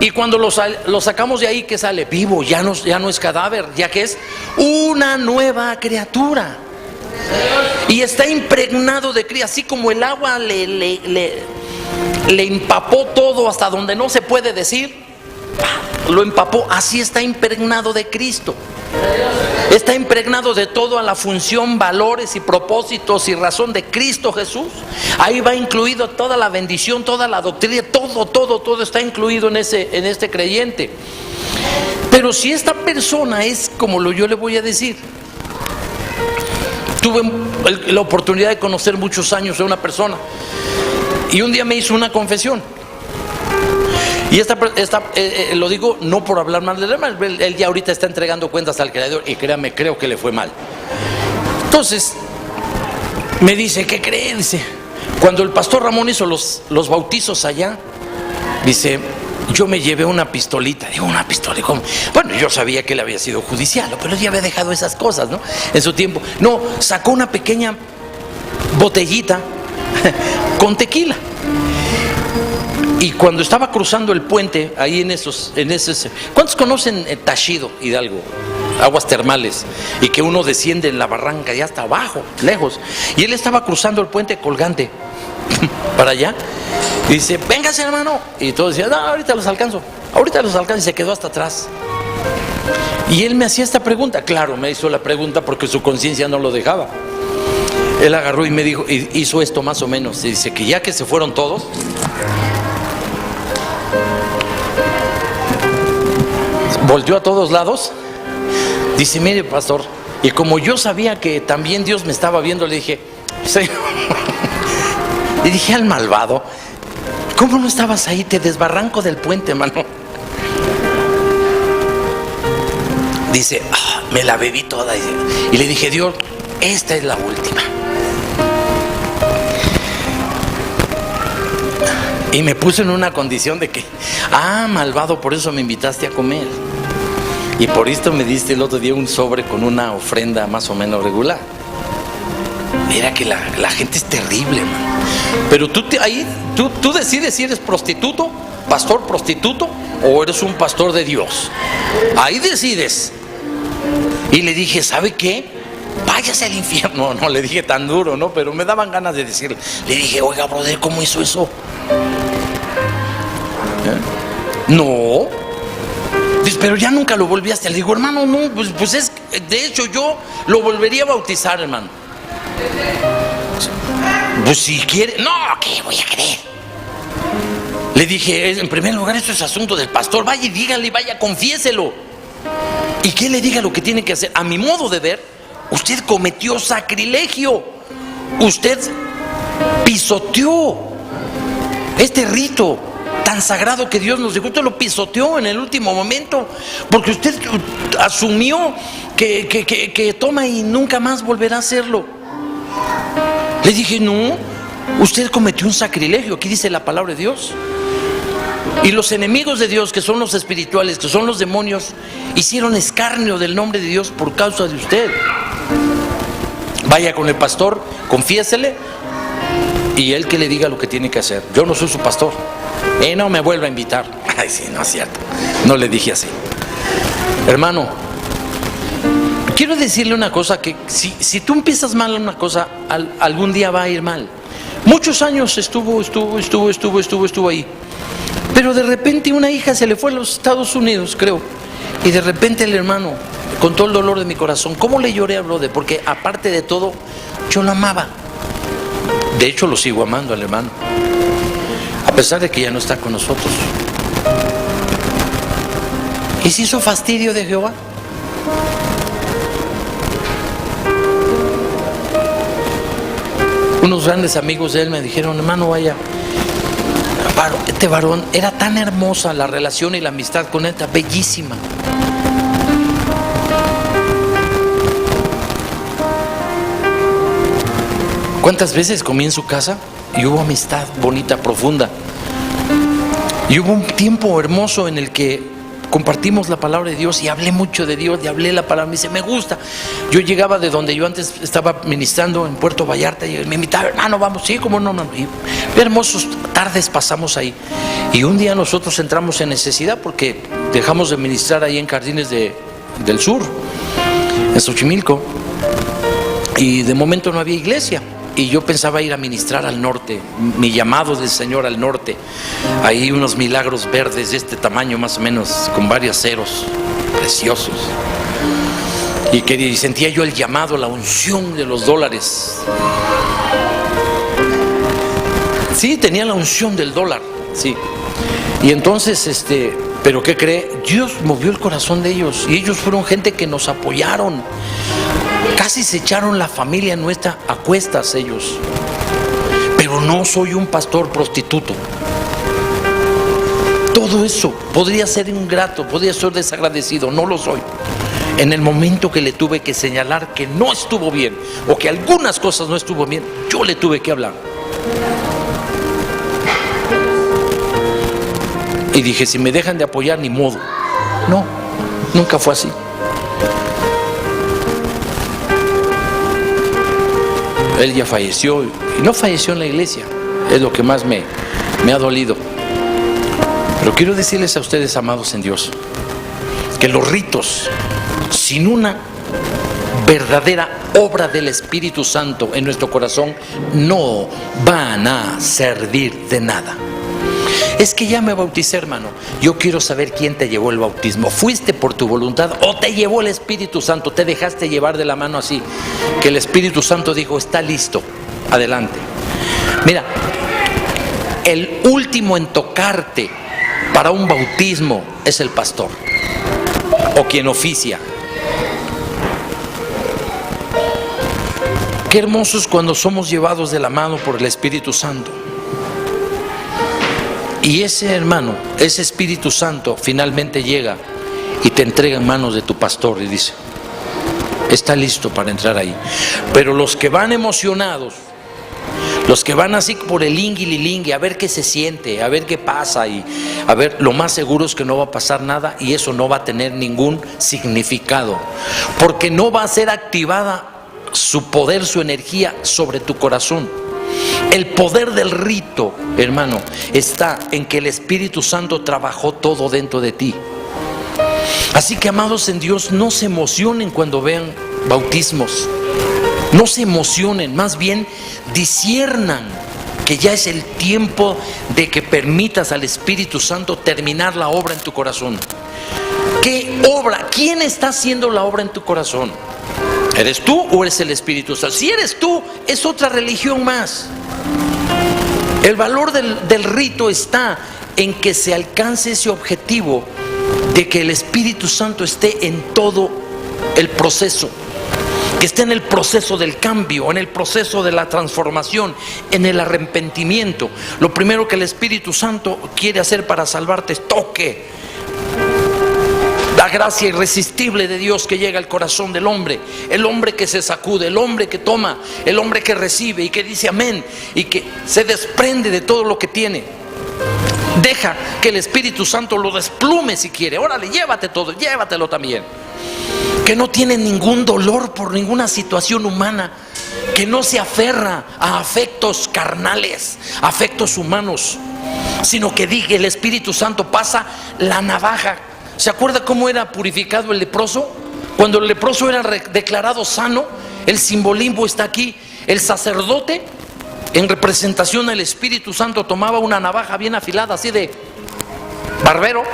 Y cuando lo sacamos de ahí, ¿qué sale? Vivo, ya no es cadáver, ya que es una nueva criatura. Y está impregnado de Cristo, así como el agua le empapó todo hasta donde no se puede decir, lo empapó, así está impregnado de Cristo. Está impregnado de toda la función, valores y propósitos y razón de Cristo Jesús. Ahí va incluido toda la bendición, toda la doctrina, todo está incluido en este creyente. Pero si esta persona es como yo le voy a decir, tuve la oportunidad de conocer muchos años a una persona Y un día me hizo una confesión. Y lo digo no por hablar mal del hermano, él ya ahorita está entregando cuentas al Creador y créame, creo que le fue mal. Entonces, me dice, ¿qué cree? Dice, cuando el pastor Ramón hizo los bautizos allá, dice, yo me llevé una pistolita. Digo, ¿una pistola? ¿Cómo? Bueno, yo sabía que él había sido judicial, pero él ya había dejado esas cosas, ¿no? En su tiempo. No, sacó una pequeña botellita con tequila. Y cuando estaba cruzando el puente, ahí ¿cuántos conocen Tashido, Hidalgo? Aguas termales, y que uno desciende en la barranca y hasta abajo, lejos. Y él estaba cruzando el puente colgante para allá. Y dice, véngase, hermano. Y todos decían, no, ahorita los alcanzo. Y se quedó hasta atrás. Y él me hacía esta pregunta. Claro, me hizo la pregunta porque su conciencia no lo dejaba. Él agarró y me dijo, hizo esto más o menos. Y dice que ya que se fueron todos, volteó a todos lados. Dice, mire, pastor, y como yo sabía que también Dios me estaba viendo, le dije, Señor, le dije al malvado, ¿cómo no estabas ahí? Te desbarranco del puente, hermano. Dice, me la bebí toda. Y le dije, Dios, esta es la última. Y me puso en una condición de que, malvado, por eso me invitaste a comer. Y por esto me diste el otro día un sobre con una ofrenda más o menos regular. Mira que la gente es terrible, hermano. Pero tú decides si eres prostituto, pastor prostituto, o eres un pastor de Dios. Ahí decides. Y le dije, ¿sabe qué? Váyase al infierno. No le dije tan duro, ¿no? Pero me daban ganas de decirle. Le dije, oiga, brother, ¿cómo hizo eso? No. Dice, pero ya nunca lo volvías. Le digo, hermano, no, pues es, de hecho yo lo volvería a bautizar, hermano. Pues si quiere, no, ¿qué voy a creer? Le dije, en primer lugar, esto es asunto del pastor. Vaya y dígale, vaya, confiéselo. Y que le diga lo que tiene que hacer. A mi modo de ver, usted cometió sacrilegio. Usted pisoteó este rito tan sagrado que Dios nos dijo. Usted lo pisoteó en el último momento, porque usted asumió que toma y nunca más volverá a hacerlo. Le dije, no, usted cometió un sacrilegio. Aquí dice la palabra de Dios. Y los enemigos de Dios, que son los espirituales, que son los demonios, hicieron escarnio del nombre de Dios por causa de usted. Vaya con el pastor, confiésele, y él que le diga lo que tiene que hacer. Yo no soy su pastor. No me vuelva a invitar. Ay, sí, no es cierto. No le dije así. Hermano, quiero decirle una cosa, que si tú empiezas mal una cosa, algún día va a ir mal. Muchos años estuvo ahí. Pero de repente una hija se le fue a los Estados Unidos, creo. Y de repente el hermano, con todo el dolor de mi corazón, ¿cómo le lloré a brother? Porque aparte de todo, yo lo amaba. De hecho, lo sigo amando al hermano, a pesar de que ya no está con nosotros. ¿Y se hizo fastidio de Jehová? Unos grandes amigos de él me dijeron, hermano, vaya, este varón, era tan hermosa la relación y la amistad con él, bellísima. ¿Cuántas veces comí en su casa y hubo amistad bonita, profunda? Y hubo un tiempo hermoso en el que compartimos la palabra de Dios y hablé mucho de Dios, y hablé la palabra. Me dice, me gusta. Yo llegaba de donde yo antes estaba ministrando en Puerto Vallarta y me invitaba, hermano, vamos. Sí, cómo no, hermano. Y hermosas tardes pasamos ahí. Y un día nosotros entramos en necesidad porque dejamos de ministrar ahí en Jardines del Sur, en Xochimilco, y de momento no había iglesia. Y yo pensaba ir a ministrar al norte, mi llamado del Señor al norte. Ahí unos milagros verdes de este tamaño más o menos, con varios ceros, preciosos. Y sentía yo el llamado, la unción de los dólares. Sí, tenía la unción del dólar, sí. Y entonces, pero ¿qué cree? Dios movió el corazón de ellos, y ellos fueron gente que nos apoyaron. Casi se echaron la familia nuestra a cuestas ellos. Pero no soy un pastor prostituto. Todo eso podría ser ingrato, podría ser desagradecido, no lo soy. En el momento que le tuve que señalar que no estuvo bien, o que algunas cosas no estuvo bien, yo le tuve que hablar. Y dije, si me dejan de apoyar, ni modo. No, nunca fue así. Él ya falleció, y no falleció en la iglesia. Es lo que más me ha dolido. Pero quiero decirles a ustedes, amados en Dios, que los ritos, sin una verdadera obra del Espíritu Santo en nuestro corazón, no van a servir de nada. Es que ya me bauticé, hermano. Yo quiero saber quién te llevó el bautismo. ¿Fuiste por tu voluntad o te llevó el Espíritu Santo? ¿Te dejaste llevar de la mano así? Que el Espíritu Santo dijo, está listo, adelante. Mira, el último en tocarte para un bautismo es el pastor o quien oficia. Qué hermoso es cuando somos llevados de la mano por el Espíritu Santo. Y ese hermano, ese Espíritu Santo finalmente llega y te entrega en manos de tu pastor y dice, está listo para entrar ahí. Pero los que van emocionados, los que van así por el lingui a ver qué se siente, a ver qué pasa, y a ver, lo más seguro es que no va a pasar nada, y eso no va a tener ningún significado, porque no va a ser activada su poder, su energía sobre tu corazón. El poder del rito, hermano, está en que el Espíritu Santo trabajó todo dentro de ti. Así que, amados en Dios, no se emocionen cuando vean bautismos. No se emocionen, más bien disciernan que ya es el tiempo de que permitas al Espíritu Santo terminar la obra en tu corazón. ¿Qué obra? ¿Quién está haciendo la obra en tu corazón? ¿Eres tú o eres el Espíritu Santo? Si eres tú, es otra religión más. El valor del rito está en que se alcance ese objetivo de que el Espíritu Santo esté en todo el proceso, que esté en el proceso del cambio, en el proceso de la transformación, en el arrepentimiento. Lo primero que el Espíritu Santo quiere hacer para salvarte es toque. La gracia irresistible de Dios que llega al corazón del hombre, el hombre que se sacude, el hombre que toma, el hombre que recibe y que dice amén y que se desprende de todo lo que tiene. Deja que el Espíritu Santo lo desplume si quiere. Órale, llévate todo, llévatelo también. Que no tiene ningún dolor por ninguna situación humana, que no se aferra a afectos carnales, afectos humanos, sino que diga, el Espíritu Santo pasa la navaja. ¿Se acuerda cómo era purificado el leproso? Cuando el leproso era declarado sano, el simbolismo está aquí. El sacerdote, en representación del Espíritu Santo, tomaba una navaja bien afilada, así de barbero,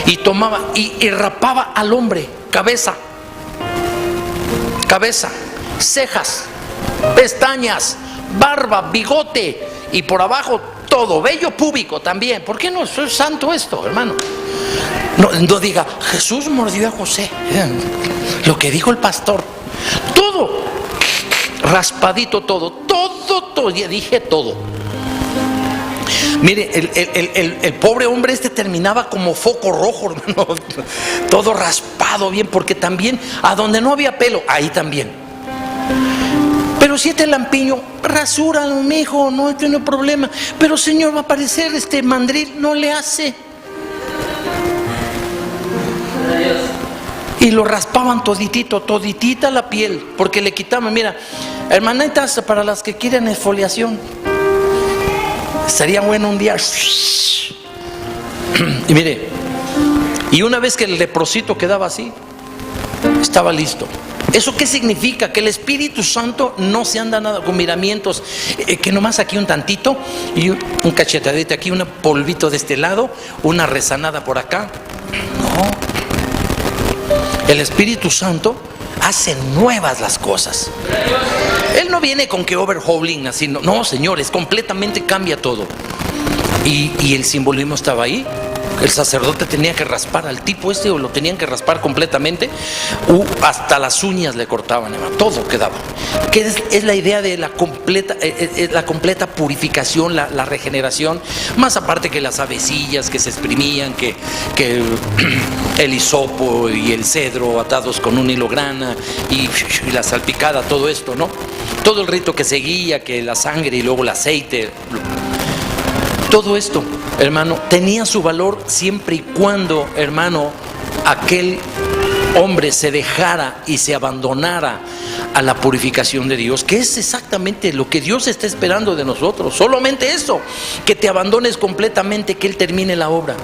y tomaba y rapaba al hombre, cabeza, cejas, pestañas, barba, bigote, y por abajo todo, vello púbico también. ¿Por qué no es santo esto, hermano? No diga, Jesús mordió a José. Lo que dijo el pastor. Todo raspadito, todo, ya dije todo. Mire, el pobre hombre este terminaba como foco rojo, hermano. Todo raspado bien, porque también a donde no había pelo, ahí también. Pero si este lampiño, rasúralo, mijo, no tiene problema. Pero Señor, va a aparecer este mandril, no le hace. Y lo raspaban toditita la piel, porque le quitaban. Mira, hermanitas, para las que quieren exfoliación, estaría bueno un día. Y mire, y una vez que el leprosito quedaba así, estaba listo. ¿Eso qué significa? Que el Espíritu Santo no se anda nada con miramientos, que nomás aquí un tantito y un cachetadito aquí, un polvito de este lado, una rezanada por acá. No. El Espíritu Santo hace nuevas las cosas. Él no viene con que overhauling así, no, señores, completamente cambia todo. Y el simbolismo estaba ahí, El sacerdote tenía que raspar al tipo o lo tenían que raspar completamente, hasta las uñas le cortaban, hermano, todo quedaba. Que es la idea de la completa purificación, la regeneración, más aparte que las avecillas que se exprimían, que el hisopo y el cedro atados con un hilo grana y la salpicada, todo esto, ¿no? Todo el rito que seguía, que la sangre y luego el aceite. Todo esto, hermano, tenía su valor siempre y cuando, hermano, aquel hombre se dejara y se abandonara a la purificación de Dios, que es exactamente lo que Dios está esperando de nosotros. Solamente eso, que te abandones completamente, que Él termine la obra.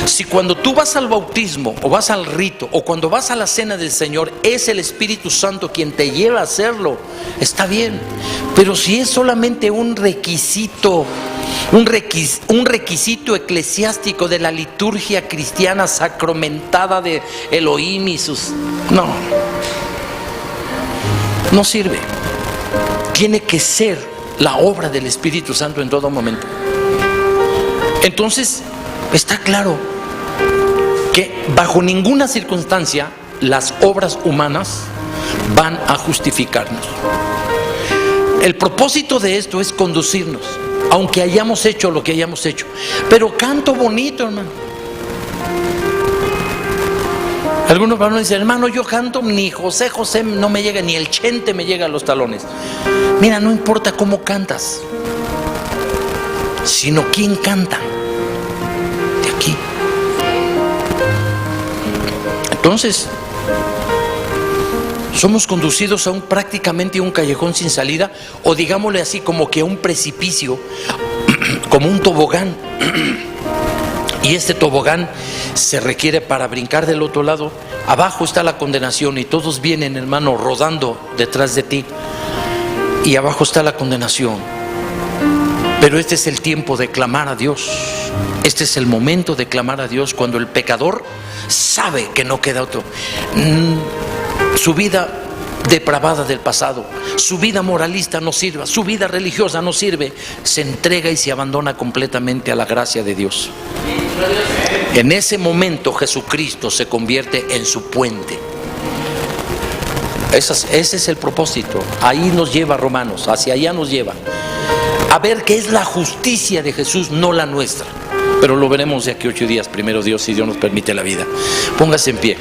Si cuando tú vas al bautismo o vas al rito o cuando vas a la cena del Señor es el Espíritu Santo quien te lleva a hacerlo, está bien. Pero si es solamente un requisito eclesiástico de la liturgia cristiana sacramentada de Elohim y sus... No sirve. Tiene que ser la obra del Espíritu Santo en todo momento. Entonces, está claro que bajo ninguna circunstancia las obras humanas van a justificarnos. El propósito de esto es conducirnos, aunque hayamos hecho lo que hayamos hecho. Pero canto bonito, hermano. Algunos varones dicen, hermano, yo canto, ni José no me llega, ni el Chente me llega a los talones. Mira, no importa cómo cantas, sino quién canta. De aquí. Entonces, somos conducidos a prácticamente un callejón sin salida, o digámosle así, como que a un precipicio, como un tobogán. Y este tobogán se requiere para brincar del otro lado. Abajo está la condenación y todos vienen, hermano, rodando detrás de ti. Y abajo está la condenación. Pero este es el tiempo de clamar a Dios. Este es el momento de clamar a Dios cuando el pecador sabe que no queda otro. Su vida depravada del pasado, su vida moralista no sirve, su vida religiosa no sirve, se entrega y se abandona completamente a la gracia de Dios. En ese momento Jesucristo se convierte en su puente. Ese es el propósito. Ahí nos lleva Romanos, hacia allá nos lleva a ver qué es la justicia de Jesús, no la nuestra. Pero lo veremos de aquí 8 días, primero Dios, si Dios nos permite la vida. Póngase en pie.